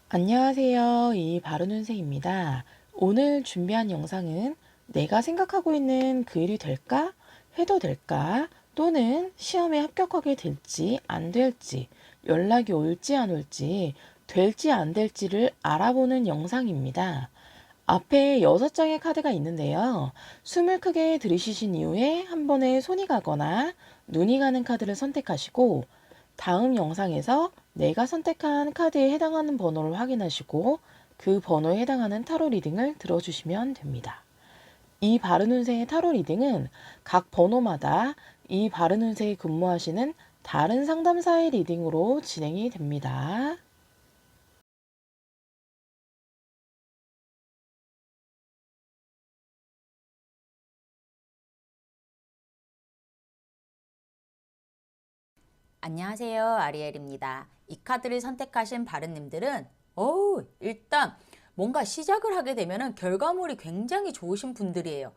안녕하세요. 이 바른운세입니다. 오늘 준비한 영상은 내가 생각하고 있는 그 일이 될까? 해도 될까? 또는 시험에 합격하게 될지 안 될지, 연락이 올지 안 올지, 될지 안 될지를 알아보는 영상입니다. 앞에 6장의 카드가 있는데요. 숨을 크게 들이쉬신 이후에 한 번에 손이 가거나 눈이 가는 카드를 선택하시고 다음 영상에서 내가 선택한 카드에 해당하는 번호를 확인하시고 그 번호에 해당하는 타로 리딩을 들어주시면 됩니다. 이 바른운세의 타로 리딩은 각 번호마다 이 바른운세에 근무하시는 다른 상담사의 리딩으로 진행이 됩니다. 안녕하세요. 아리엘입니다. 이 카드를 선택하신 바른님들은 일단 뭔가 시작을 하게 되면 결과물이 굉장히 좋으신 분들이에요.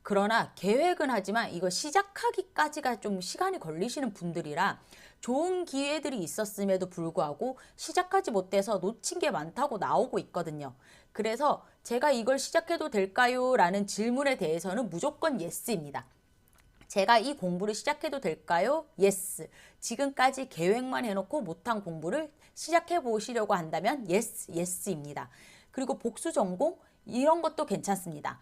그러나 계획은 하지만 이거 시작하기까지가 좀 시간이 걸리시는 분들이라 좋은 기회들이 있었음에도 불구하고 시작하지 못해서 놓친 게 많다고 나오고 있거든요. 그래서 제가 이걸 시작해도 될까요? 라는 질문에 대해서는 무조건 예스입니다. 제가 이 공부를 시작해도 될까요? 예스. 지금까지 계획만 해놓고 못한 공부를 시작해 보시려고 한다면 예스, 예스입니다. 그리고 복수 전공 이런 것도 괜찮습니다.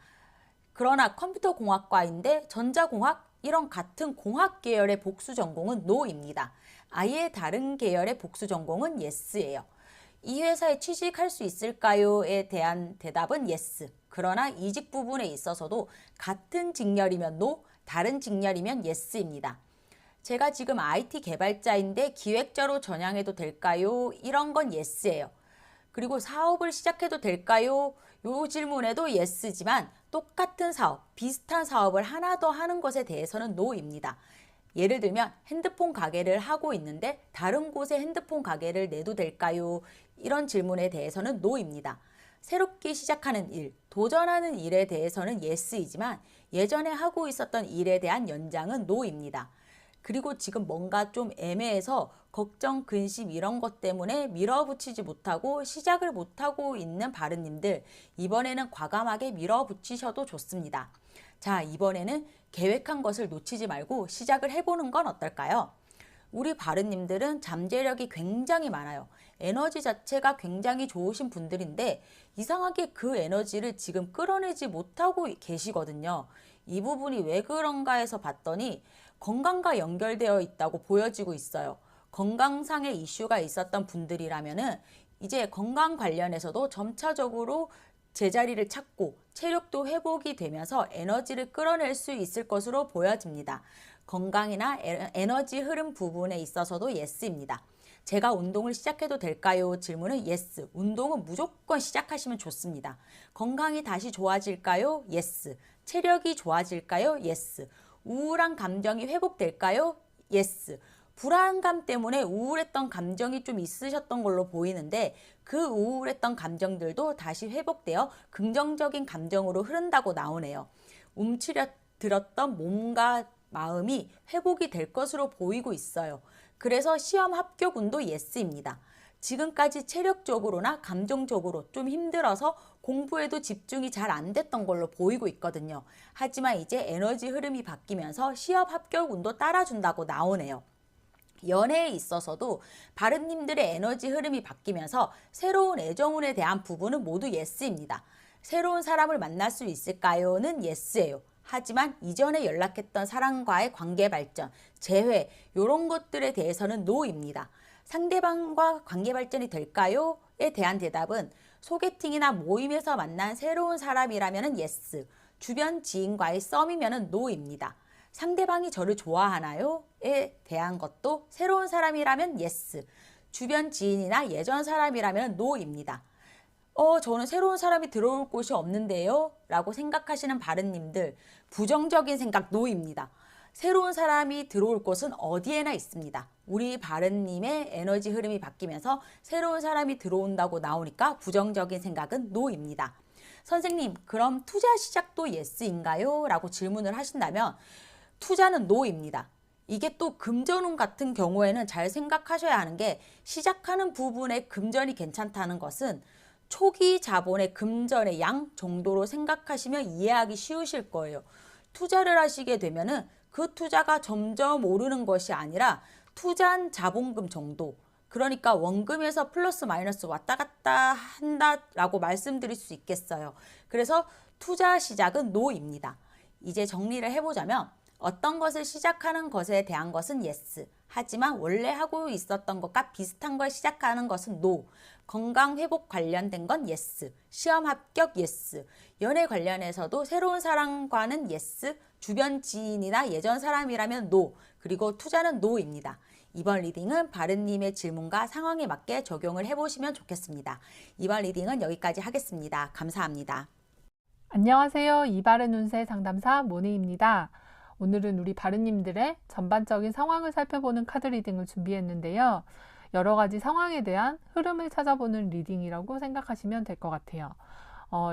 그러나 컴퓨터 공학과인데 전자공학 이런 같은 공학 계열의 복수 전공은 노입니다. 아예 다른 계열의 복수 전공은 예스예요. 이 회사에 취직할 수 있을까요?에 대한 대답은 예스. 그러나 이직 부분에 있어서도 같은 직렬이면 노, 다른 직렬이면 예스입니다. 제가 지금 IT 개발자인데 기획자로 전향해도 될까요? 이런 건 예스예요. 그리고 사업을 시작해도 될까요? 요 질문에도 예스지만 똑같은 사업, 비슷한 사업을 하나 더 하는 것에 대해서는 노입니다. 예를 들면 핸드폰 가게를 하고 있는데 다른 곳에 핸드폰 가게를 내도 될까요? 이런 질문에 대해서는 노입니다. 새롭게 시작하는 일, 도전하는 일에 대해서는 예스이지만 예전에 하고 있었던 일에 대한 연장은 노입니다. 그리고 지금 뭔가 좀 애매해서 걱정, 근심 이런 것 때문에 밀어붙이지 못하고 시작을 못하고 있는 바른님들, 이번에는 과감하게 밀어붙이셔도 좋습니다. 자, 이번에는 계획한 것을 놓치지 말고 시작을 해보는 건 어떨까요? 우리 바른님들은 잠재력이 굉장히 많아요. 에너지 자체가 굉장히 좋으신 분들인데 이상하게 그 에너지를 지금 끌어내지 못하고 계시거든요. 이 부분이 왜 그런가 해서 봤더니 건강과 연결되어 있다고 보여지고 있어요. 건강상의 이슈가 있었던 분들이라면은 이제 건강 관련해서도 점차적으로 제자리를 찾고 체력도 회복이 되면서 에너지를 끌어낼 수 있을 것으로 보여집니다. 건강이나 에너지 흐름 부분에 있어서도 예스입니다. 제가 운동을 시작해도 될까요? 질문은 예스. 운동은 무조건 시작하시면 좋습니다. 건강이 다시 좋아질까요? 예스. 체력이 좋아질까요? 예스. 우울한 감정이 회복될까요? 예스. 불안감 때문에 우울했던 감정이 좀 있으셨던 걸로 보이는데 그 우울했던 감정들도 다시 회복되어 긍정적인 감정으로 흐른다고 나오네요. 움츠려들었던 몸과 마음이 회복이 될 것으로 보이고 있어요. 그래서 시험 합격운도 예스입니다. 지금까지 체력적으로나 감정적으로 좀 힘들어서 공부에도 집중이 잘 안 됐던 걸로 보이고 있거든요. 하지만 이제 에너지 흐름이 바뀌면서 시험 합격운도 따라준다고 나오네요. 연애에 있어서도 바른님들의 에너지 흐름이 바뀌면서 새로운 애정운에 대한 부분은 모두 예스입니다. 새로운 사람을 만날 수 있을까요?는 예스예요. 하지만 이전에 연락했던 사람과의 관계 발전, 재회 이런 것들에 대해서는 노입니다. 상대방과 관계 발전이 될까요?에 대한 대답은 소개팅이나 모임에서 만난 새로운 사람이라면 예스, 주변 지인과의 썸이면 노입니다. 상대방이 저를 좋아하나요?에 대한 것도 새로운 사람이라면 예스, 주변 지인이나 예전 사람이라면 노입니다. 저는 새로운 사람이 들어올 곳이 없는데요? 라고 생각하시는 바른님들, 부정적인 생각 노입니다. 새로운 사람이 들어올 곳은 어디에나 있습니다. 우리 바른님의 에너지 흐름이 바뀌면서 새로운 사람이 들어온다고 나오니까 부정적인 생각은 노입니다. 선생님, 그럼 투자 시작도 예스인가요? 라고 질문을 하신다면 투자는 노입니다. 이게 또 금전운 같은 경우에는 잘 생각하셔야 하는 게 시작하는 부분에 금전이 괜찮다는 것은 초기 자본의 금전의 양 정도로 생각하시면 이해하기 쉬우실 거예요. 투자를 하시게 되면은 그 투자가 점점 오르는 것이 아니라 투자한 자본금 정도, 그러니까 원금에서 플러스 마이너스 왔다 갔다 한다라고 말씀드릴 수 있겠어요. 그래서 투자 시작은 노입니다. 이제 정리를 해보자면 어떤 것을 시작하는 것에 대한 것은 yes. 하지만 원래 하고 있었던 것과 비슷한 걸 시작하는 것은 no. 건강 회복 관련된 건 yes. 시험 합격 yes. 연애 관련해서도 새로운 사람과는 yes. 주변 지인이나 예전 사람이라면 no. 그리고 투자는 no입니다. 이번 리딩은 바른님의 질문과 상황에 맞게 적용을 해보시면 좋겠습니다. 이번 리딩은 여기까지 하겠습니다. 감사합니다. 안녕하세요. 이바른 운세 상담사 모니입니다. 오늘은 우리 바른님들의 전반적인 상황을 살펴보는 카드 리딩을 준비했는데요. 여러 가지 상황에 대한 흐름을 찾아보는 리딩이라고 생각하시면 될 것 같아요.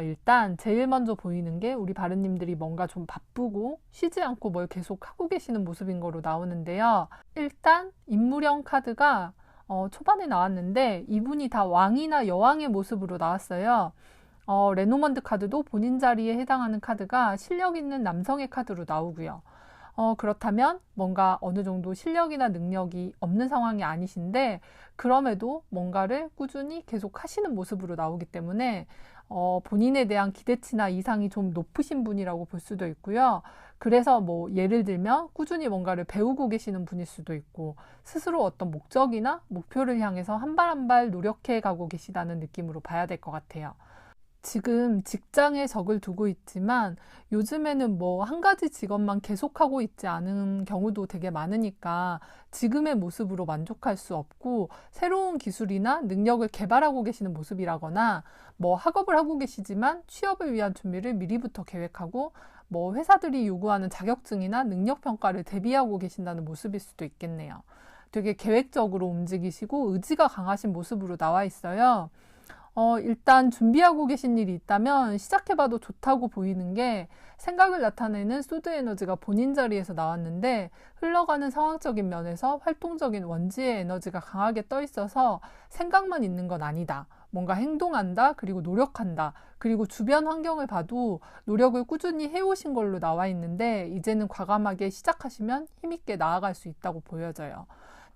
일단 제일 먼저 보이는 게 우리 바른님들이 뭔가 좀 바쁘고 쉬지 않고 뭘 계속 하고 계시는 모습인 거로 나오는데요. 일단 인물형 카드가 초반에 나왔는데 이분이 다 왕이나 여왕의 모습으로 나왔어요. 레노먼드 카드도 본인 자리에 해당하는 카드가 실력 있는 남성의 카드로 나오고요. 그렇다면 뭔가 어느 정도 실력이나 능력이 없는 상황이 아니신데 그럼에도 뭔가를 꾸준히 계속 하시는 모습으로 나오기 때문에 본인에 대한 기대치나 이상이 좀 높으신 분이라고 볼 수도 있고요. 그래서 뭐 예를 들면 꾸준히 뭔가를 배우고 계시는 분일 수도 있고 스스로 어떤 목적이나 목표를 향해서 한 발 한 발 노력해 가고 계시다는 느낌으로 봐야 될 것 같아요. 지금 직장에 적을 두고 있지만 요즘에는 뭐 한 가지 직업만 계속하고 있지 않은 경우도 되게 많으니까 지금의 모습으로 만족할 수 없고 새로운 기술이나 능력을 개발하고 계시는 모습이라거나 뭐 학업을 하고 계시지만 취업을 위한 준비를 미리부터 계획하고 뭐 회사들이 요구하는 자격증이나 능력 평가를 대비하고 계신다는 모습일 수도 있겠네요. 되게 계획적으로 움직이시고 의지가 강하신 모습으로 나와 있어요. 일단 준비하고 계신 일이 있다면 시작해봐도 좋다고 보이는 게 생각을 나타내는 소드 에너지가 본인 자리에서 나왔는데 흘러가는 상황적인 면에서 활동적인 원지의 에너지가 강하게 떠 있어서 생각만 있는 건 아니다. 뭔가 행동한다, 그리고 노력한다, 그리고 주변 환경을 봐도 노력을 꾸준히 해오신 걸로 나와 있는데 이제는 과감하게 시작하시면 힘있게 나아갈 수 있다고 보여져요.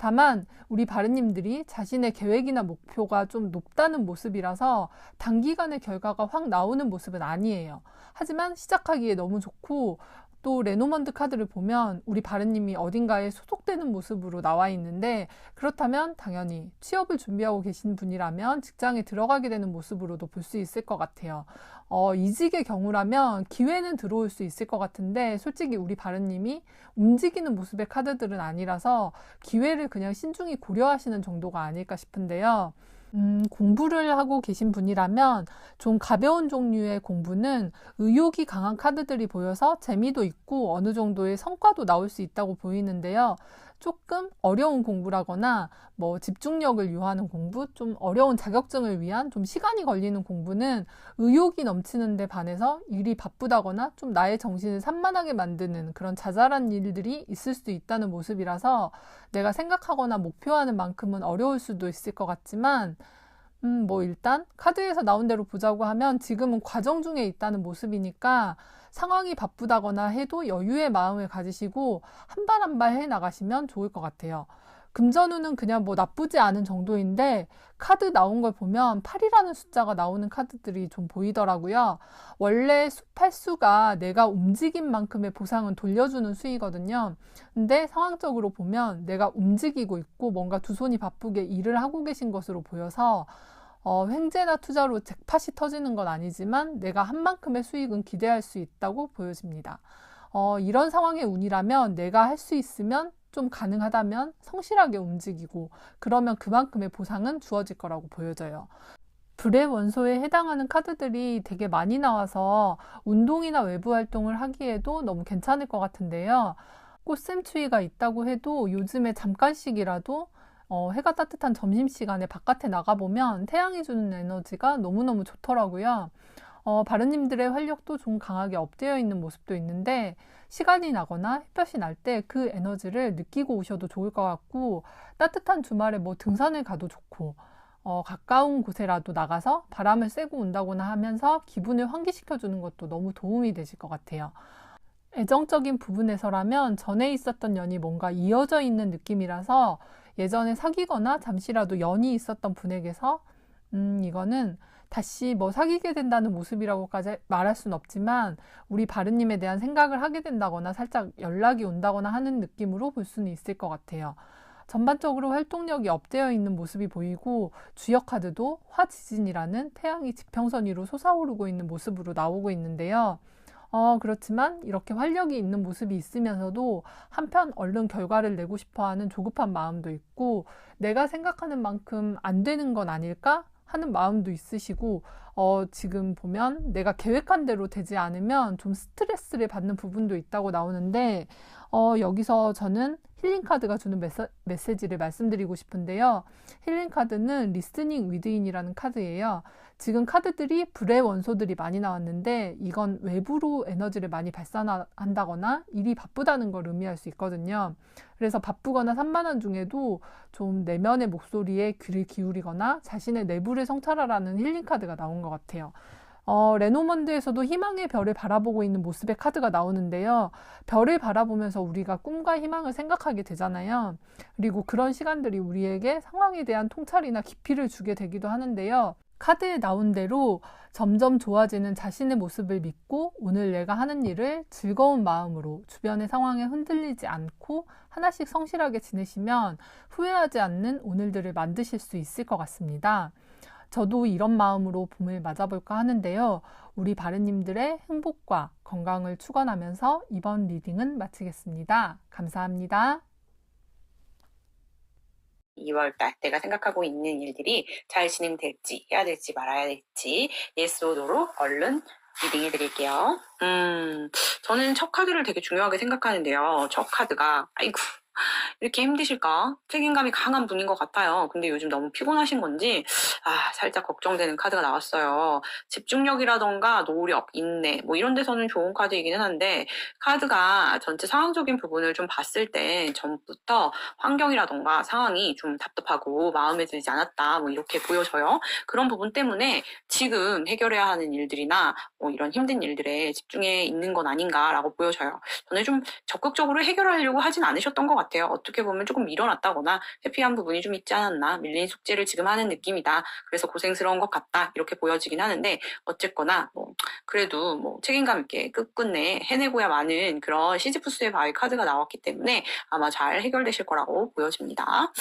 다만 우리 바른님들이 자신의 계획이나 목표가 좀 높다는 모습이라서 단기간에 결과가 확 나오는 모습은 아니에요. 하지만 시작하기에 너무 좋고 또 레노먼드 카드를 보면 우리 바른님이 어딘가에 소속되는 모습으로 나와 있는데 그렇다면 당연히 취업을 준비하고 계신 분이라면 직장에 들어가게 되는 모습으로도 볼 수 있을 것 같아요. 이직의 경우라면 기회는 들어올 수 있을 것 같은데 솔직히 우리 바른님이 움직이는 모습의 카드들은 아니라서 기회를 그냥 신중히 고려하시는 정도가 아닐까 싶은데요. 공부를 하고 계신 분이라면 좀 가벼운 종류의 공부는 의욕이 강한 카드들이 보여서 재미도 있고 어느 정도의 성과도 나올 수 있다고 보이는데요. 조금 어려운 공부라거나 뭐 집중력을 요하는 공부, 좀 어려운 자격증을 위한 좀 시간이 걸리는 공부는 의욕이 넘치는 데 반해서 일이 바쁘다거나 좀 나의 정신을 산만하게 만드는 그런 자잘한 일들이 있을 수 있다는 모습이라서 내가 생각하거나 목표하는 만큼은 어려울 수도 있을 것 같지만 뭐 일단 카드에서 나온 대로 보자고 하면 지금은 과정 중에 있다는 모습이니까 상황이 바쁘다거나 해도 여유의 마음을 가지시고 한 발 한 발 해 나가시면 좋을 것 같아요. 금전운은 그냥 뭐 나쁘지 않은 정도인데 카드 나온 걸 보면 8이라는 숫자가 나오는 카드들이 좀 보이더라고요. 원래 8수가 내가 움직인 만큼의 보상은 돌려주는 수이거든요. 근데 상황적으로 보면 내가 움직이고 있고 뭔가 두 손이 바쁘게 일을 하고 계신 것으로 보여서 횡재나 투자로 잭팟이 터지는 건 아니지만 내가 한 만큼의 수익은 기대할 수 있다고 보여집니다. 이런 상황의 운이라면 내가 할 수 있으면 좀 가능하다면 성실하게 움직이고 그러면 그만큼의 보상은 주어질 거라고 보여져요. 불의 원소에 해당하는 카드들이 되게 많이 나와서 운동이나 외부 활동을 하기에도 너무 괜찮을 것 같은데요. 꽃샘추위가 있다고 해도 요즘에 잠깐씩이라도 해가 따뜻한 점심시간에 바깥에 나가보면 태양이 주는 에너지가 너무너무 좋더라고요. 바른님들의 활력도 좀 강하게 업되어 있는 모습도 있는데 시간이 나거나 햇볕이 날 때 그 에너지를 느끼고 오셔도 좋을 것 같고 따뜻한 주말에 뭐 등산을 가도 좋고 가까운 곳에라도 나가서 바람을 쐬고 온다거나 하면서 기분을 환기시켜 주는 것도 너무 도움이 되실 것 같아요. 애정적인 부분에서라면 전에 있었던 연이 뭔가 이어져 있는 느낌이라서 예전에 사귀거나 잠시라도 연이 있었던 분에게서 이거는 다시 뭐 사귀게 된다는 모습이라고까지 말할 수는 없지만 우리 바른님에 대한 생각을 하게 된다거나 살짝 연락이 온다거나 하는 느낌으로 볼 수는 있을 것 같아요. 전반적으로 활동력이 업되어 있는 모습이 보이고 주역 카드도 화지진이라는 태양이 지평선 위로 솟아오르고 있는 모습으로 나오고 있는데요. 그렇지만 이렇게 활력이 있는 모습이 있으면서도 한편 얼른 결과를 내고 싶어 하는 조급한 마음도 있고 내가 생각하는 만큼 안 되는 건 아닐까 하는 마음도 있으시고 지금 보면 내가 계획한 대로 되지 않으면 좀 스트레스를 받는 부분도 있다고 나오는데 여기서 저는 힐링 카드가 주는 메시지를 말씀드리고 싶은데요. 힐링 카드는 리스닝 위드인이라는 카드예요. 지금 카드들이 불의 원소들이 많이 나왔는데 이건 외부로 에너지를 많이 발산한다거나 일이 바쁘다는 걸 의미할 수 있거든요. 그래서 바쁘거나 산만한 중에도 좀 내면의 목소리에 귀를 기울이거나 자신의 내부를 성찰하라는 힐링 카드가 나온 것 같아요. 레노먼드에서도 희망의 별을 바라보고 있는 모습의 카드가 나오는데요. 별을 바라보면서 우리가 꿈과 희망을 생각하게 되잖아요. 그리고 그런 시간들이 우리에게 상황에 대한 통찰이나 깊이를 주게 되기도 하는데요. 카드에 나온 대로 점점 좋아지는 자신의 모습을 믿고 오늘 내가 하는 일을 즐거운 마음으로 주변의 상황에 흔들리지 않고 하나씩 성실하게 지내시면 후회하지 않는 오늘들을 만드실 수 있을 것 같습니다. 저도 이런 마음으로 봄을 맞아볼까 하는데요. 우리 바른님들의 행복과 건강을 축원하면서 이번 리딩은 마치겠습니다. 감사합니다. 2월달 내가 생각하고 있는 일들이 잘 진행될지 해야 될지 말아야 될지 yes or no로 얼른 리딩해 드릴게요. 저는 첫 카드를 되게 중요하게 생각하는데요. 첫 카드가 아이고 이렇게 힘드실까? 책임감이 강한 분인 것 같아요. 근데 요즘 너무 피곤하신 건지 살짝 걱정되는 카드가 나왔어요. 집중력이라던가 노력, 인내 뭐 이런 데서는 좋은 카드이기는 한데 카드가 전체 상황적인 부분을 좀 봤을 때 전부터 환경이라던가 상황이 좀 답답하고 마음에 들지 않았다 뭐 이렇게 보여져요. 그런 부분 때문에 지금 해결해야 하는 일들이나 뭐 이런 힘든 일들에 집중해 있는 건 아닌가라고 보여져요. 저는 좀 적극적으로 해결하려고 하진 않으셨던 것 같아요. 어떻게 보면 조금 밀어놨다거나 회피한 부분이 좀 있지 않았나, 밀린 숙제를 지금 하는 느낌이다. 그래서 고생스러운 것 같다. 이렇게 보여지긴 하는데 어쨌거나 뭐 그래도 뭐 책임감 있게 끝끝내 해내고야 마는 그런 시지프스의 바위 카드가 나왔기 때문에 아마 잘 해결되실 거라고 보여집니다.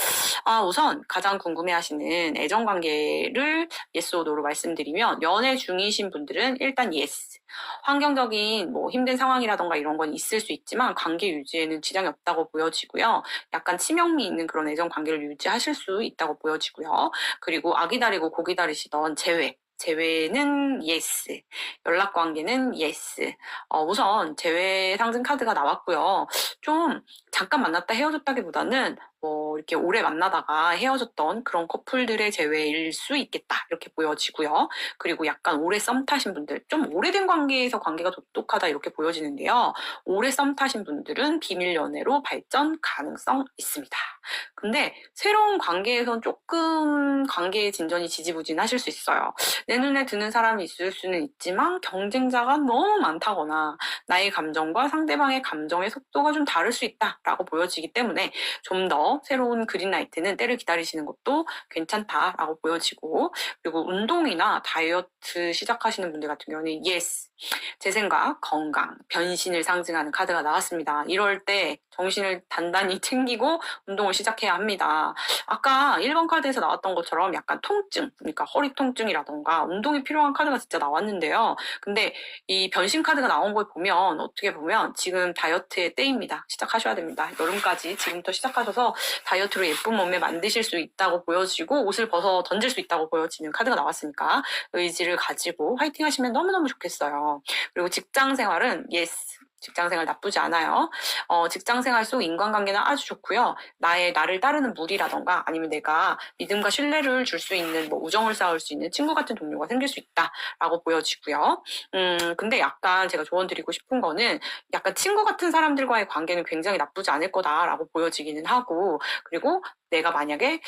우선 가장 궁금해하시는 애정관계를 yes or no로 말씀드리면 연애 중이신 분들은 일단 yes. 환경적인 뭐 힘든 상황이라던가 이런 건 있을 수 있지만 관계 유지에는 지장이 없다고 보여지고요. 약간 치명미 있는 그런 애정 관계를 유지하실 수 있다고 보여지고요. 그리고 아기 다리고 고기 다리시던 재회는 yes, 연락관계는 yes. 우선 재회 상징 카드가 나왔고요. 좀 잠깐 만났다 헤어졌다기보다는 뭐 이렇게 오래 만나다가 헤어졌던 그런 커플들의 재회일 수 있겠다 이렇게 보여지고요. 그리고 약간 오래 썸 타신 분들, 좀 오래된 관계에서 관계가 독특하다 이렇게 보여지는데요. 오래 썸 타신 분들은 비밀 연애로 발전 가능성 있습니다. 근데 새로운 관계에선 조금 관계의 진전이 지지부진하실 수 있어요. 내 눈에 드는 사람이 있을 수는 있지만 경쟁자가 너무 많다거나 나의 감정과 상대방의 감정의 속도가 좀 다를 수 있다라고 보여지기 때문에 좀 더 새로운 그린라이트는 때를 기다리시는 것도 괜찮다라고 보여지고, 그리고 운동이나 다이어트 시작하시는 분들 같은 경우는 yes, 제 생각, 건강, 변신을 상징하는 카드가 나왔습니다. 이럴 때 정신을 단단히 챙기고 운동을 시작해야 합니다. 아까 1번 카드에서 나왔던 것처럼 약간 통증, 그러니까 허리 통증이라던가 운동이 필요한 카드가 진짜 나왔는데요. 근데 이 변신 카드가 나온 걸 보면 어떻게 보면 지금 다이어트의 때입니다. 시작하셔야 됩니다. 여름까지 지금부터 시작하셔서 다이어트로 예쁜 몸매 만드실 수 있다고 보여지고 옷을 벗어 던질 수 있다고 보여지는 카드가 나왔으니까 의지를 가지고 화이팅 하시면 너무너무 좋겠어요. 그리고 직장 생활은 yes, 직장생활 나쁘지 않아요. 직장생활 속 인간관계는 아주 좋고요. 나를 따르는 무리라던가 아니면 내가 믿음과 신뢰를 줄 수 있는 뭐 우정을 쌓을 수 있는 친구 같은 동료가 생길 수 있다라고 보여지고요. 근데 약간 제가 조언 드리고 싶은 거는 약간 친구 같은 사람들과의 관계는 굉장히 나쁘지 않을 거다라고 보여지기는 하고, 그리고 내가 만약에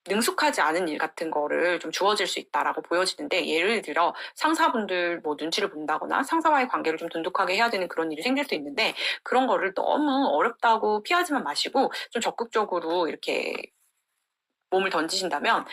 능숙하지 않은 일 같은 거를 좀 주어질 수 있다라고 보여지는데, 예를 들어 상사분들 뭐 눈치를 본다거나 상사와의 관계를 좀 돈독하게 해야 되는 그런 일이 생길 수 있는데, 그런 거를 너무 어렵다고 피하지만 마시고 좀 적극적으로 이렇게 몸을 던지신다면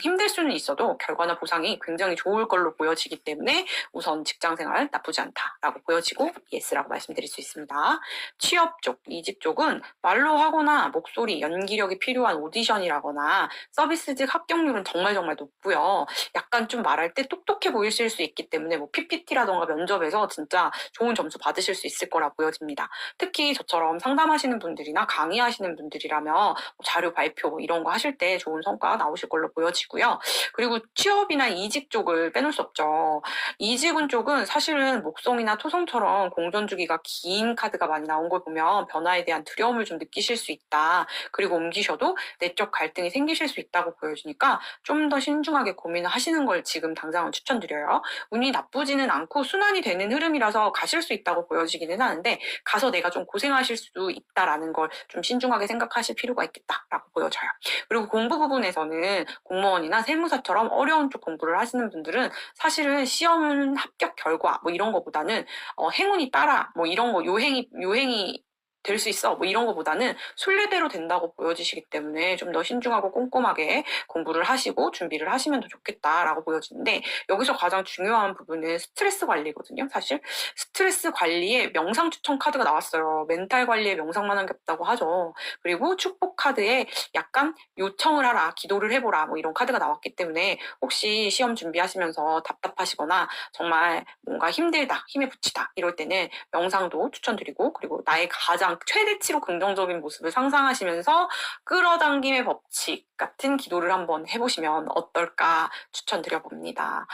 힘들 수는 있어도 결과나 보상이 굉장히 좋을 걸로 보여지기 때문에 우선 직장생활 나쁘지 않다라고 보여지고 예스라고 말씀드릴 수 있습니다. 취업 쪽, 이직 쪽은 말로 하거나 목소리, 연기력이 필요한 오디션이라거나 서비스직 합격률은 정말 높고요. 약간 좀 말할 때 똑똑해 보이실 수 있기 때문에 뭐 PPT라던가 면접에서 진짜 좋은 점수 받으실 수 있을 거라 보여집니다. 특히 저처럼 상담하시는 분들이나 강의하시는 분들이라면 뭐 자료 발표 이런 거 하실 때 좋은 성과 나오실 걸로 보여지고요. 그리고 취업이나 이직 쪽을 빼놓을 수 없죠. 이직운 쪽은 사실은 목성이나 토성처럼 공전 주기가 긴 카드가 많이 나온 걸 보면 변화에 대한 두려움을 좀 느끼실 수 있다. 그리고 옮기셔도 내적 갈등이 생기실 수 있다고 보여주니까 좀 더 신중하게 고민을 하시는 걸 지금 당장은 추천드려요. 운이 나쁘지는 않고 순환이 되는 흐름이라서 가실 수 있다고 보여지기는 하는데, 가서 내가 좀 고생하실 수도 있다라는 걸 좀 신중하게 생각하실 필요가 있겠다라고 보여져요. 그리고 공부 부분에서는 공무원이나 세무사처럼 어려운 쪽 공부를 하시는 분들은 사실은 시험 합격 결과 뭐 이런 거보다는 행운이 따라 뭐 이런 거 요행이 될 수 있어 뭐 이런 거보다는 순례대로 된다고 보여지시기 때문에 좀 더 신중하고 꼼꼼하게 공부를 하시고 준비를 하시면 더 좋겠다라고 보여지는데, 여기서 가장 중요한 부분은 스트레스 관리거든요. 사실 스트레스 관리에 명상 추천 카드가 나왔어요. 멘탈 관리에 명상만 한 게 없다고 하죠. 그리고 축복 카드에 약간 요청을 하라, 기도를 해보라 뭐 이런 카드가 나왔기 때문에 혹시 시험 준비하시면서 답답하시거나 정말 뭔가 힘들다, 힘에 부치다 이럴 때는 명상도 추천드리고, 그리고 나의 가장 최대치로 긍정적인 모습을 상상하시면서 끌어당김의 법칙 같은 기도를 한번 해보시면 어떨까 추천드려봅니다.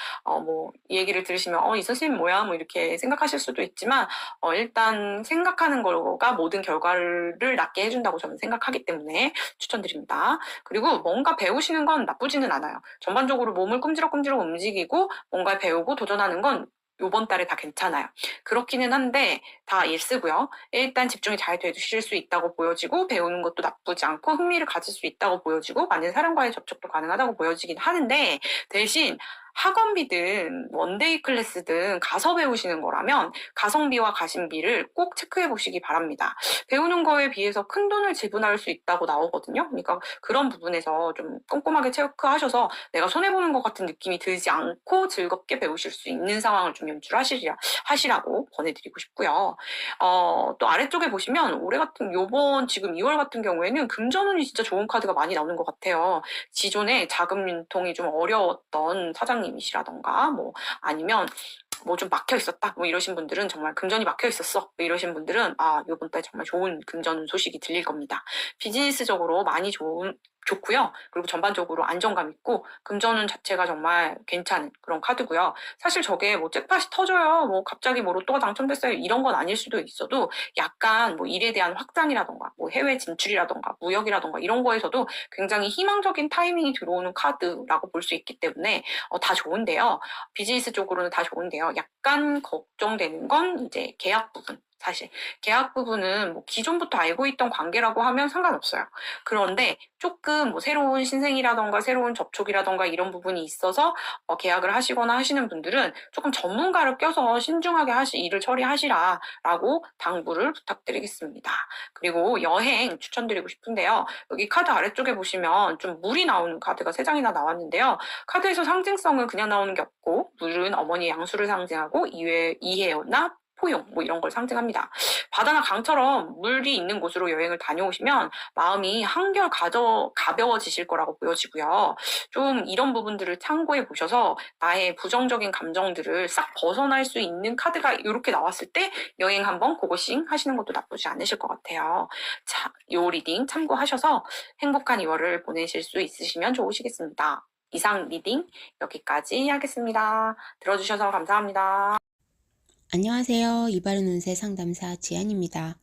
뭐 이 얘기를 들으시면 이 선생님 뭐야 뭐 이렇게 생각하실 수도 있지만 일단 생각하는 거가 모든 결과를 낳게 해준다고 저는 생각하기 때문에 추천드립니다. 그리고 뭔가 배우시는 건 나쁘지는 않아요. 전반적으로 몸을 꼼지락꼼지락 움직이고 뭔가 배우고 도전하는 건 요번 달에 다 괜찮아요. 그렇기는 한데 다 예스고요. 일단 집중이 잘 되실 수 있다고 보여지고, 배우는 것도 나쁘지 않고 흥미를 가질 수 있다고 보여지고, 많은 사람과의 접촉도 가능하다고 보여지긴 하는데, 대신 학원비든 원데이 클래스든 가서 배우시는 거라면 가성비와 가심비를 꼭 체크해 보시기 바랍니다. 배우는 거에 비해서 큰 돈을 지불할 수 있다고 나오거든요. 그러니까 그런 부분에서 좀 꼼꼼하게 체크하셔서 내가 손해보는 것 같은 느낌이 들지 않고 즐겁게 배우실 수 있는 상황을 좀 연출하시라고 권해드리고 싶고요. 또 아래쪽에 보시면 요번 지금 2월 같은 경우에는 금전운이 진짜 좋은 카드가 많이 나오는 것 같아요. 기존에 자금 유통이 좀 어려웠던 사장님이시라던가 뭐 아니면 뭐 좀 막혀 있었다 뭐 이러신 분들은, 정말 금전이 막혀 있었어 뭐 이러신 분들은 이번 달 정말 좋은 금전 소식이 들릴 겁니다. 비즈니스적으로 많이 좋고요. 그리고 전반적으로 안정감 있고 금전운 자체가 정말 괜찮은 그런 카드고요. 사실 저게 뭐 잭팟이 터져요, 뭐 갑자기 뭐 로또가 당첨됐어요 이런 건 아닐 수도 있어도, 약간 뭐 일에 대한 확장이라던가 뭐 해외 진출이라던가 무역이라던가 이런 거에서도 굉장히 희망적인 타이밍이 들어오는 카드라고 볼 수 있기 때문에 다 좋은데요. 비즈니스 쪽으로는 다 좋은데요. 약간 걱정되는 건 이제 계약 부분. 사실 계약 부분은 뭐 기존부터 알고 있던 관계라고 하면 상관없어요. 그런데 조금 뭐 새로운 신생이라던가 새로운 접촉이라던가 이런 부분이 있어서 계약을 하시거나 하시는 분들은 조금 전문가를 껴서 신중하게 일을 처리하시라라고 당부를 부탁드리겠습니다. 그리고 여행 추천드리고 싶은데요. 여기 카드 아래쪽에 보시면 좀 물이 나오는 카드가 3장이나 나왔는데요. 카드에서 상징성은 그냥 나오는 게 없고, 물은 어머니의 양수를 상징하고 이해나 포용 뭐 이런 걸 상징합니다. 바다나 강처럼 물이 있는 곳으로 여행을 다녀오시면 마음이 한결 가벼워지실 거라고 보여지고요. 좀 이런 부분들을 참고해 보셔서 나의 부정적인 감정들을 싹 벗어날 수 있는 카드가 이렇게 나왔을 때 여행 한번 고고싱 하시는 것도 나쁘지 않으실 것 같아요. 자, 요 리딩 참고하셔서 행복한 2월을 보내실 수 있으시면 좋으시겠습니다. 이상 리딩 여기까지 하겠습니다. 들어주셔서 감사합니다. 안녕하세요. 이바른 운세 상담사 지안입니다.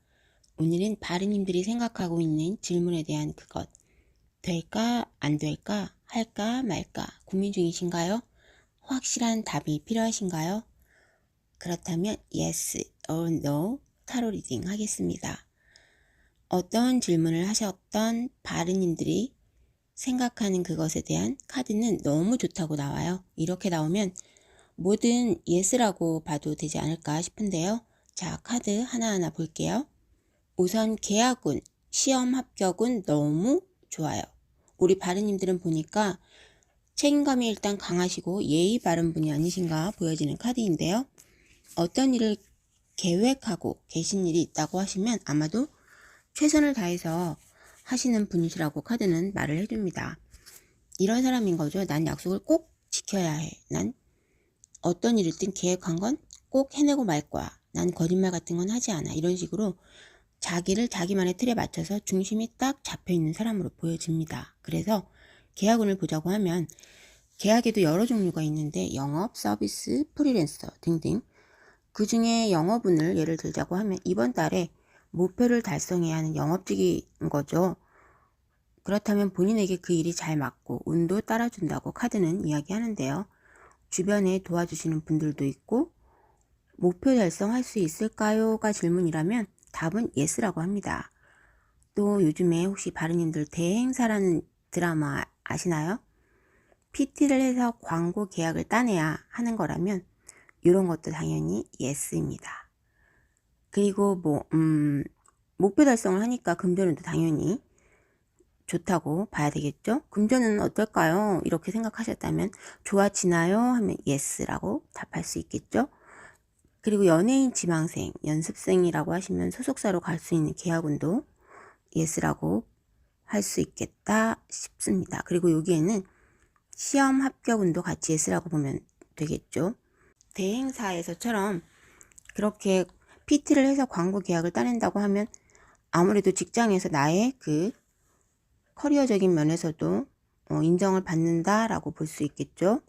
오늘은 바르님들이 생각하고 있는 질문에 대한 그것. 될까? 안 될까? 할까? 말까? 고민 중이신가요? 확실한 답이 필요하신가요? 그렇다면 yes or no 타로 리딩 하겠습니다. 어떤 질문을 하셨던 바르님들이 생각하는 그것에 대한 카드는 너무 좋다고 나와요. 이렇게 나오면 뭐든 예스라고 봐도 되지 않을까 싶은데요. 자, 카드 하나하나 볼게요. 우선 계약운, 시험 합격은 너무 좋아요. 우리 바르님들은 보니까 책임감이 일단 강하시고 예의 바른 분이 아니신가 보여지는 카드인데요. 어떤 일을 계획하고 계신 일이 있다고 하시면 아마도 최선을 다해서 하시는 분이시라고 카드는 말을 해줍니다. 이런 사람인 거죠. 난 약속을 꼭 지켜야 해. 난 어떤 일이든 계획한 건 꼭 해내고 말 거야. 난 거짓말 같은 건 하지 않아. 이런 식으로 자기를 자기만의 틀에 맞춰서 중심이 딱 잡혀있는 사람으로 보여집니다. 그래서 계약운을 보자고 하면 계약에도 여러 종류가 있는데 영업, 서비스, 프리랜서 등등 그 중에 영업운을 예를 들자고 하면 이번 달에 목표를 달성해야 하는 영업직인 거죠. 그렇다면 본인에게 그 일이 잘 맞고 운도 따라준다고 카드는 이야기하는데요. 주변에 도와주시는 분들도 있고 목표 달성할 수 있을까요?가 질문이라면 답은 예스라고 합니다. 또 요즘에 혹시 바르님들 대행사라는 드라마 아시나요? PT를 해서 광고 계약을 따내야 하는 거라면 이런 것도 당연히 예스입니다. 그리고 목표 달성을 하니까 금전운도 당연히 좋다고 봐야 되겠죠? 금전은 어떨까요? 이렇게 생각하셨다면 좋아지나요? 하면 예스라고 답할 수 있겠죠? 그리고 연예인 지망생, 연습생이라고 하시면 소속사로 갈 수 있는 계약운도 예스라고 할 수 있겠다 싶습니다. 그리고 여기에는 시험 합격운도 같이 예스라고 보면 되겠죠. 대행사에서처럼 그렇게 PT를 해서 광고 계약을 따낸다고 하면 아무래도 직장에서 나의 그 커리어적인 면에서도 인정을 받는다라고 볼 수 있겠죠.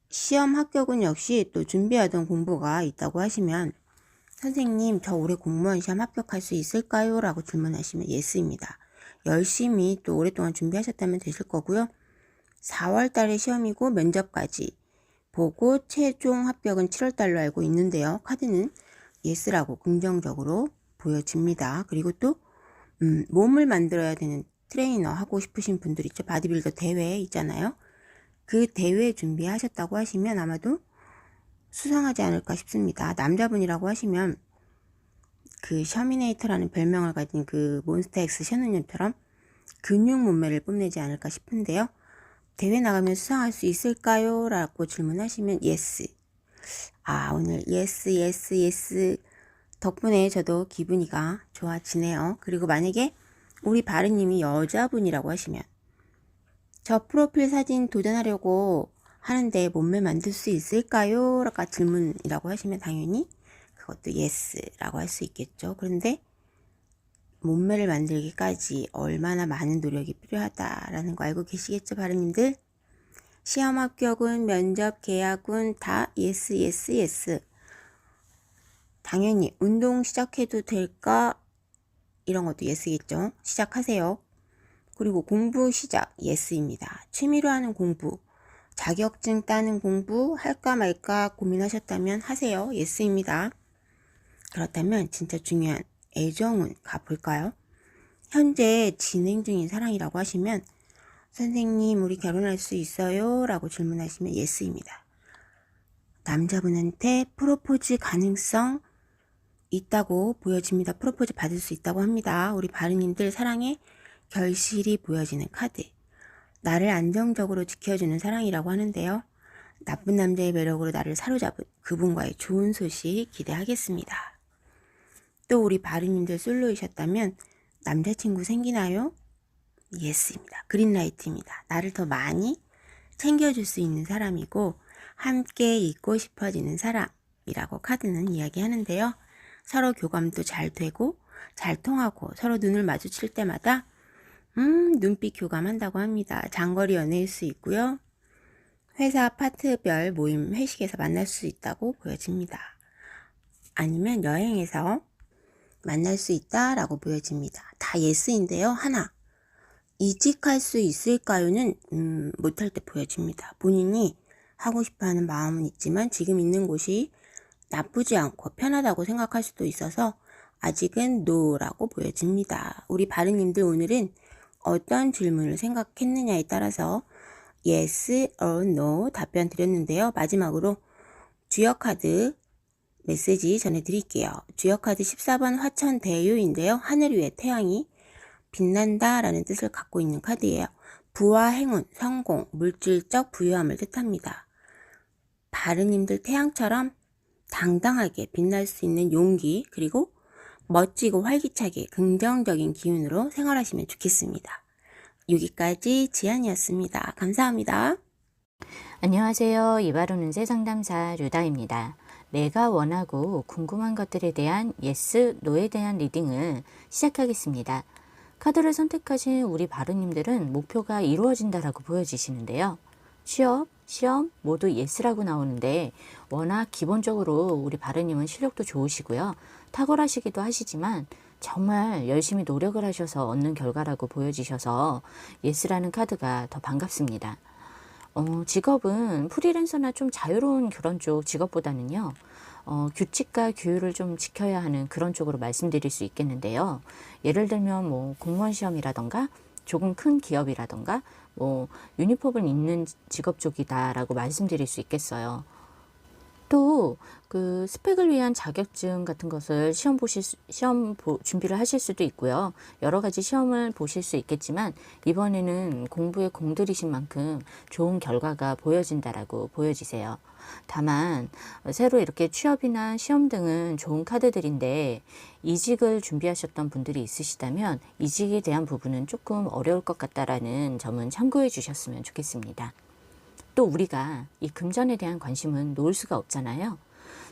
시험 합격은 역시 또 준비하던 공부가 있다고 하시면 선생님 저 올해 공무원 시험 합격할 수 있을까요? 라고 질문하시면 예스입니다. 열심히 또 오랫동안 준비하셨다면 되실 거고요. 4월 달에 시험이고 면접까지 보고 최종 합격은 7월 달로 알고 있는데요. 카드는 예스라고 긍정적으로 보여집니다. 그리고 또 몸을 만들어야 되는 트레이너 하고 싶으신 분들 있죠. 바디빌더 대회 있잖아요. 그 대회 준비하셨다고 하시면 아마도 수상하지 않을까 싶습니다. 남자분이라고 하시면 그 셔미네이터라는 별명을 가진 그 몬스타엑스 셔누님처럼 근육 몸매를 뽐내지 않을까 싶은데요. 대회 나가면 수상할 수 있을까요? 라고 질문하시면 예스. 오늘 예스 덕분에 저도 기분이가 좋아지네요. 그리고 만약에 우리 바르님이 여자분이라고 하시면 저 프로필 사진 도전하려고 하는데 몸매 만들 수 있을까요? 라고 질문이라고 하시면 당연히 그것도 예스라고 할 수 있겠죠. 그런데 몸매를 만들기까지 얼마나 많은 노력이 필요하다라는 거 알고 계시겠죠, 바르님들? 시험 합격은 면접 계약은 다 예스. 당연히 운동 시작해도 될까? 이런 것도 예스겠죠. 시작하세요. 그리고 공부 시작 예스입니다. 취미로 하는 공부, 자격증 따는 공부 할까 말까 고민하셨다면 하세요. 예스입니다. 그렇다면 진짜 중요한 애정운 가볼까요? 현재 진행 중인 사랑이라고 하시면 선생님 우리 결혼할 수 있어요? 라고 질문하시면 예스입니다. 남자분한테 프로포즈 가능성 있다고 보여집니다. 프로포즈 받을 수 있다고 합니다. 우리 바르님들 사랑의 결실이 보여지는 카드. 나를 안정적으로 지켜주는 사랑이라고 하는데요. 나쁜 남자의 매력으로 나를 사로잡은 그분과의 좋은 소식 기대하겠습니다. 또 우리 바르님들 솔로이셨다면 남자친구 생기나요? 예스입니다. 그린라이트입니다. 나를 더 많이 챙겨줄 수 있는 사람이고 함께 있고 싶어지는 사람이라고 카드는 이야기하는데요. 서로 교감도 잘 되고 잘 통하고 서로 눈을 마주칠 때마다 눈빛 교감한다고 합니다. 장거리 연애일 수 있고요. 회사 파트별 모임 회식에서 만날 수 있다고 보여집니다. 아니면 여행에서 만날 수 있다라고 보여집니다. 다 예스인데요. 하나, 이직할 수 있을까요는 못할 때 보여집니다. 본인이 하고 싶어하는 마음은 있지만 지금 있는 곳이 나쁘지 않고 편하다고 생각할 수도 있어서 아직은 no라고 보여집니다. 우리 바르님들 오늘은 어떤 질문을 생각했느냐에 따라서 yes or no 답변 드렸는데요. 마지막으로 주역카드 메시지 전해드릴게요. 주역카드 14번 화천대유인데요. 하늘 위에 태양이 빛난다 라는 뜻을 갖고 있는 카드예요. 부와 행운, 성공, 물질적 부유함을 뜻합니다. 바르님들 태양처럼 당당하게 빛날 수 있는 용기, 그리고 멋지고 활기차게 긍정적인 기운으로 생활하시면 좋겠습니다. 여기까지 지안이었습니다. 감사합니다. 안녕하세요. 이바른 운세 상담사 류다입니다. 내가 원하고 궁금한 것들에 대한 예스, 노에 대한 리딩을 시작하겠습니다. 카드를 선택하신 우리 바르님들은 목표가 이루어진다라고 보여지시는데요. 취업, 시험 모두 예스라고 나오는데 워낙 기본적으로 우리 바르님은 실력도 좋으시고요. 탁월하시기도 하시지만 정말 열심히 노력을 하셔서 얻는 결과라고 보여지셔서 예스라는 카드가 더 반갑습니다. 직업은 프리랜서나 좀 자유로운 그런 쪽 직업보다는요. 규칙과 규율을 좀 지켜야 하는 그런 쪽으로 말씀드릴 수 있겠는데요. 예를 들면 뭐 공무원 시험이라던가 조금 큰 기업이라던가 뭐 유니폼을 입는 직업 쪽이다라고 말씀드릴 수 있겠어요. 또 그 스펙을 위한 자격증 같은 것을 준비를 하실 수도 있고요. 여러 가지 시험을 보실 수 있겠지만 이번에는 공부에 공들이신 만큼 좋은 결과가 보여진다라고 보여지세요. 다만 새로 이렇게 취업이나 시험 등은 좋은 카드들인데 이직을 준비하셨던 분들이 있으시다면 이직에 대한 부분은 조금 어려울 것 같다라는 점은 참고해 주셨으면 좋겠습니다. 또 우리가 이 금전에 대한 관심은 놓을 수가 없잖아요.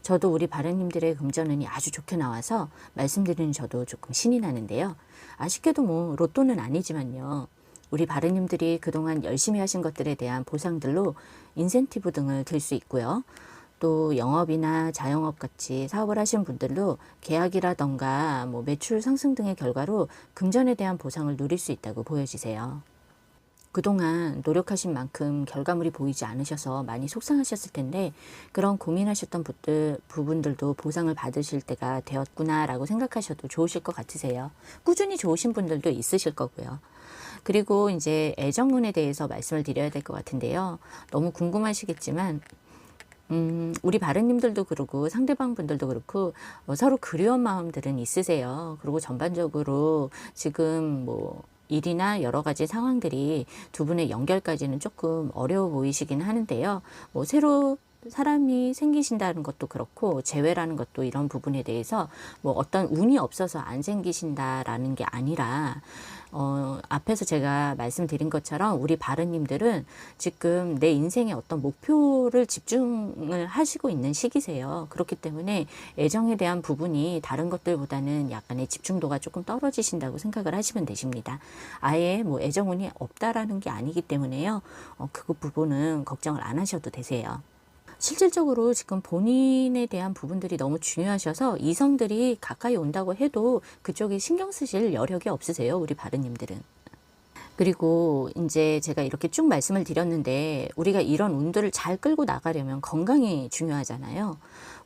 저도 우리 바르님들의 금전운이 아주 좋게 나와서 말씀드리는 저도 조금 신이 나는데요. 아쉽게도 뭐 로또는 아니지만요. 우리 바르님들이 그동안 열심히 하신 것들에 대한 보상들로 인센티브 등을 들 수 있고요. 또 영업이나 자영업 같이 사업을 하신 분들도 계약이라던가 뭐 매출 상승 등의 결과로 금전에 대한 보상을 누릴 수 있다고 보여지세요. 그동안 노력하신 만큼 결과물이 보이지 않으셔서 많이 속상하셨을 텐데 그런 고민하셨던 부분들도 보상을 받으실 때가 되었구나라고 생각하셔도 좋으실 것 같으세요. 꾸준히 좋으신 분들도 있으실 거고요. 그리고 이제 애정운에 대해서 말씀을 드려야 될 것 같은데요. 너무 궁금하시겠지만 우리 바르님들도 그렇고 상대방 분들도 그렇고 서로 그리운 마음들은 있으세요. 그리고 전반적으로 지금 뭐 일이나 여러 가지 상황들이 두 분의 연결까지는 조금 어려워 보이시긴 하는데요. 뭐 새로 사람이 생기신다는 것도 그렇고 재회라는 것도 이런 부분에 대해서 뭐 어떤 운이 없어서 안 생기신다라는 게 아니라 앞에서 제가 말씀드린 것처럼 우리 바르님들은 지금 내 인생의 어떤 목표를 집중을 하시고 있는 시기세요. 그렇기 때문에 애정에 대한 부분이 다른 것들보다는 약간의 집중도가 조금 떨어지신다고 생각을 하시면 되십니다. 아예 뭐 애정운이 없다라는 게 아니기 때문에요. 그 부분은 걱정을 안 하셔도 되세요. 실질적으로 지금 본인에 대한 부분들이 너무 중요하셔서 이성들이 가까이 온다고 해도 그쪽에 신경 쓰실 여력이 없으세요, 우리 바르님들은. 그리고 이제 제가 이렇게 쭉 말씀을 드렸는데 우리가 이런 운들을 잘 끌고 나가려면 건강이 중요하잖아요.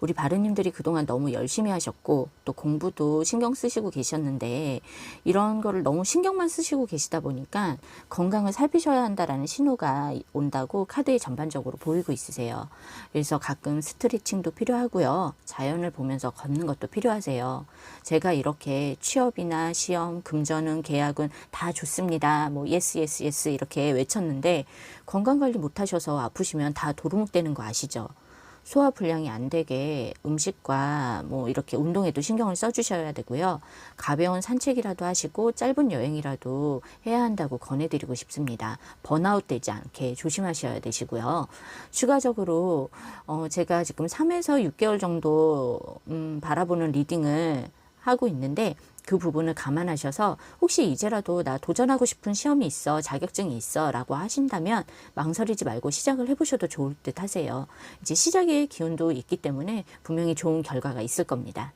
우리 바르님들이 그동안 너무 열심히 하셨고 또 공부도 신경 쓰시고 계셨는데 이런 거를 너무 신경만 쓰시고 계시다 보니까 건강을 살피셔야 한다라는 신호가 온다고 카드에 전반적으로 보이고 있으세요. 그래서 가끔 스트레칭도 필요하고요. 자연을 보면서 걷는 것도 필요하세요. 제가 이렇게 취업이나 시험, 금전운, 계약은 다 좋습니다. 뭐 예스 예스 예스 이렇게 외쳤는데 건강관리 못하셔서 아프시면 다 도루묵되는 거 아시죠? 소화 불량이 안 되게 음식과 뭐 이렇게 운동에도 신경을 써주셔야 되고요. 가벼운 산책이라도 하시고 짧은 여행이라도 해야 한다고 권해드리고 싶습니다. 번아웃 되지 않게 조심하셔야 되시고요. 추가적으로 제가 지금 3에서 6개월 정도 바라보는 리딩을 하고 있는데 그 부분을 감안하셔서 혹시 이제라도 나 도전하고 싶은 시험이 있어, 자격증이 있어 라고 하신다면 망설이지 말고 시작을 해보셔도 좋을 듯 하세요. 이제 시작의 기운도 있기 때문에 분명히 좋은 결과가 있을 겁니다.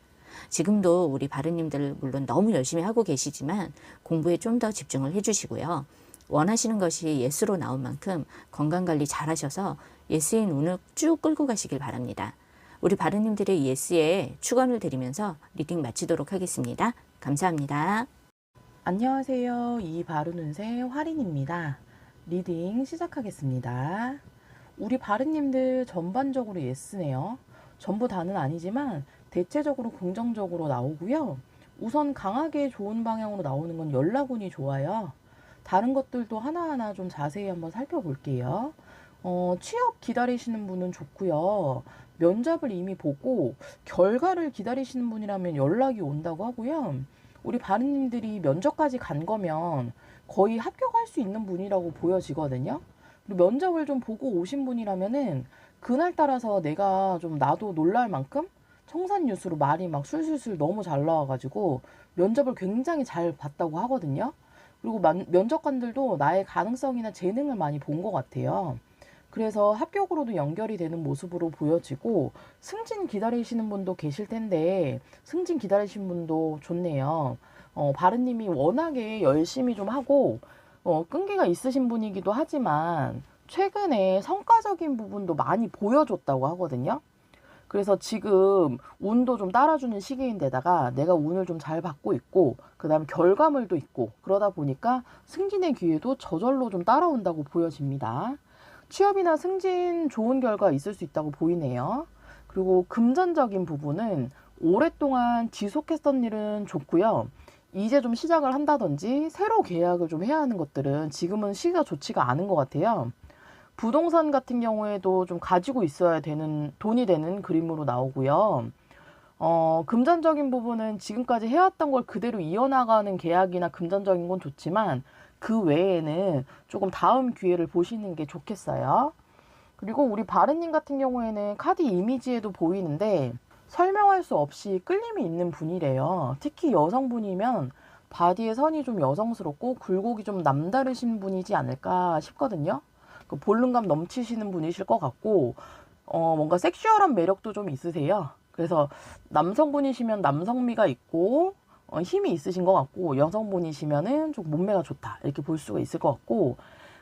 지금도 우리 바른님들 물론 너무 열심히 하고 계시지만 공부에 좀 더 집중을 해주시고요. 원하시는 것이 예스로 나온 만큼 건강관리 잘 하셔서 예스인 운을 쭉 끌고 가시길 바랍니다. 우리 바른님들의 예스에 축원을 드리면서 리딩 마치도록 하겠습니다. 감사합니다. 안녕하세요. 이 바른 운세 화린입니다. 리딩 시작하겠습니다. 우리 바른님들 전반적으로 예스네요. 전부 다는 아니지만 대체적으로 긍정적으로 나오고요. 우선 강하게 좋은 방향으로 나오는 건 연락운이 좋아요. 다른 것들도 하나하나 좀 자세히 한번 살펴볼게요. 취업 기다리시는 분은 좋고요. 면접을 이미 보고 결과를 기다리시는 분이라면 연락이 온다고 하고요. 우리 바른님들이 면접까지 간 거면 거의 합격할 수 있는 분이라고 보여지거든요. 그리고 면접을 좀 보고 오신 분이라면은 그날 따라서 내가 좀 나도 놀랄 만큼 청산 뉴스로 말이 막 술술술 너무 잘 나와가지고 면접을 굉장히 잘 봤다고 하거든요. 그리고 면접관들도 나의 가능성이나 재능을 많이 본 것 같아요. 그래서 합격으로도 연결이 되는 모습으로 보여지고 승진 기다리시는 분도 계실 텐데 승진 기다리시는 분도 좋네요. 바른님이 워낙에 열심히 좀 하고 끈기가 있으신 분이기도 하지만 최근에 성과적인 부분도 많이 보여줬다고 하거든요. 그래서 지금 운도 좀 따라주는 시기인데다가 내가 운을 좀 잘 받고 있고 그 다음에 결과물도 있고 그러다 보니까 승진의 기회도 저절로 좀 따라온다고 보여집니다. 취업이나 승진 좋은 결과 있을 수 있다고 보이네요. 그리고 금전적인 부분은 오랫동안 지속했던 일은 좋고요. 이제 좀 시작을 한다든지 새로 계약을 좀 해야 하는 것들은 지금은 시기가 좋지가 않은 것 같아요. 부동산 같은 경우에도 좀 가지고 있어야 되는 돈이 되는 그림으로 나오고요. 금전적인 부분은 지금까지 해왔던 걸 그대로 이어나가는 계약이나 금전적인 건 좋지만 그 외에는 조금 다음 기회를 보시는 게 좋겠어요. 그리고 우리 바른님 같은 경우에는 카드 이미지에도 보이는데 설명할 수 없이 끌림이 있는 분이래요. 특히 여성분이면 바디의 선이 좀 여성스럽고 굴곡이 좀 남다르신 분이지 않을까 싶거든요. 그 볼륨감 넘치시는 분이실 것 같고 뭔가 섹슈얼한 매력도 좀 있으세요. 그래서 남성분이시면 남성미가 있고 힘이 있으신 것 같고 여성분이시면은 좀 몸매가 좋다 이렇게 볼 수가 있을 것 같고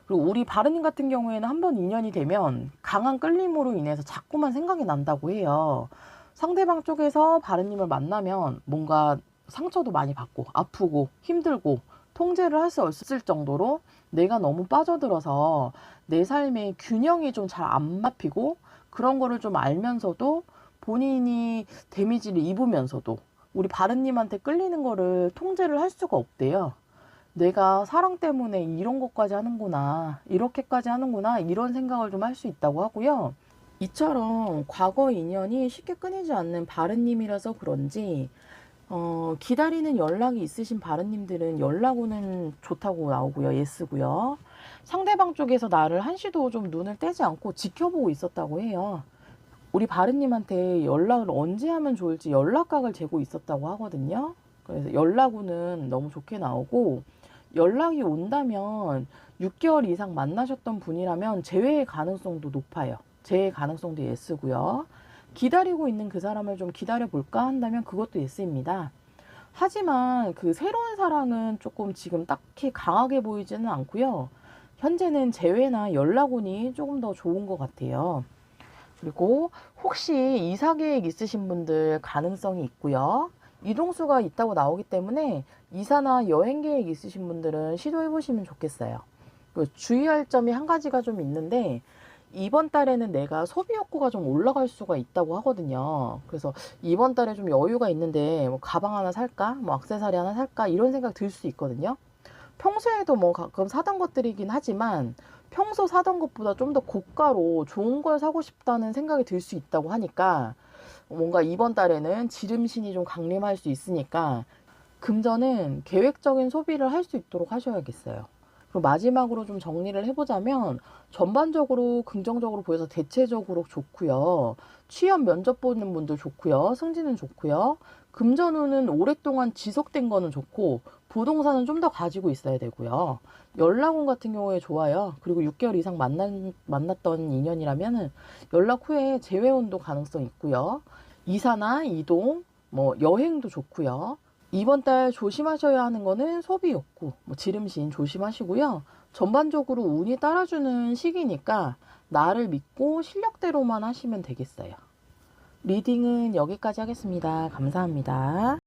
그리고 우리 바른님 같은 경우에는 한번 인연이 되면 강한 끌림으로 인해서 자꾸만 생각이 난다고 해요. 상대방 쪽에서 바른님을 만나면 뭔가 상처도 많이 받고 아프고 힘들고 통제를 할 수 없을 정도로 내가 너무 빠져들어서 내 삶의 균형이 좀 잘 안 맞히고 그런 거를 좀 알면서도 본인이 데미지를 입으면서도 우리 바른님한테 끌리는 거를 통제를 할 수가 없대요. 내가 사랑 때문에 이런 것까지 하는구나, 이렇게까지 하는구나 이런 생각을 좀 할 수 있다고 하고요. 이처럼 과거 인연이 쉽게 끊이지 않는 바른님이라서 그런지 기다리는 연락이 있으신 바른님들은 연락 오는 좋다고 나오고요. 예스고요. 상대방 쪽에서 나를 한시도 좀 눈을 떼지 않고 지켜보고 있었다고 해요. 우리 바른님한테 연락을 언제 하면 좋을지 연락각을 재고 있었다고 하거든요. 그래서 연락운은 너무 좋게 나오고 연락이 온다면 6개월 이상 만나셨던 분이라면 재회의 가능성도 높아요. 재회 가능성도 예스고요. 기다리고 있는 그 사람을 좀 기다려볼까 한다면 그것도 예스입니다. 하지만 그 새로운 사랑은 조금 지금 딱히 강하게 보이지는 않고요. 현재는 재회나 연락운이 조금 더 좋은 것 같아요. 그리고 혹시 이사 계획 있으신 분들 가능성이 있고요. 이동수가 있다고 나오기 때문에 이사나 여행 계획 있으신 분들은 시도해 보시면 좋겠어요. 주의할 점이 한 가지가 좀 있는데 이번 달에는 내가 소비 욕구가 좀 올라갈 수가 있다고 하거든요. 그래서 이번 달에 좀 여유가 있는데 뭐 가방 하나 살까? 뭐 액세서리 하나 살까? 이런 생각 들 수 있거든요. 평소에도 뭐 가끔 사던 것들이긴 하지만 평소 사던 것보다 좀 더 고가로 좋은 걸 사고 싶다는 생각이 들 수 있다고 하니까 뭔가 이번 달에는 지름신이 좀 강림할 수 있으니까 금전은 계획적인 소비를 할 수 있도록 하셔야겠어요. 그리고 마지막으로 좀 정리를 해보자면 전반적으로 긍정적으로 보여서 대체적으로 좋고요. 취업 면접 보는 분들 좋고요. 승진은 좋고요. 금전운은 오랫동안 지속된 거는 좋고 부동산은 좀 더 가지고 있어야 되고요. 연락운 같은 경우에 좋아요. 그리고 6개월 이상 만났던 인연이라면 연락 후에 재회운도 가능성 있고요. 이사나 이동, 여행도 좋고요. 이번 달 조심하셔야 하는 거는 소비 욕구, 지름신 조심하시고요. 전반적으로 운이 따라주는 시기니까 나를 믿고 실력대로만 하시면 되겠어요. 리딩은 여기까지 하겠습니다. 감사합니다.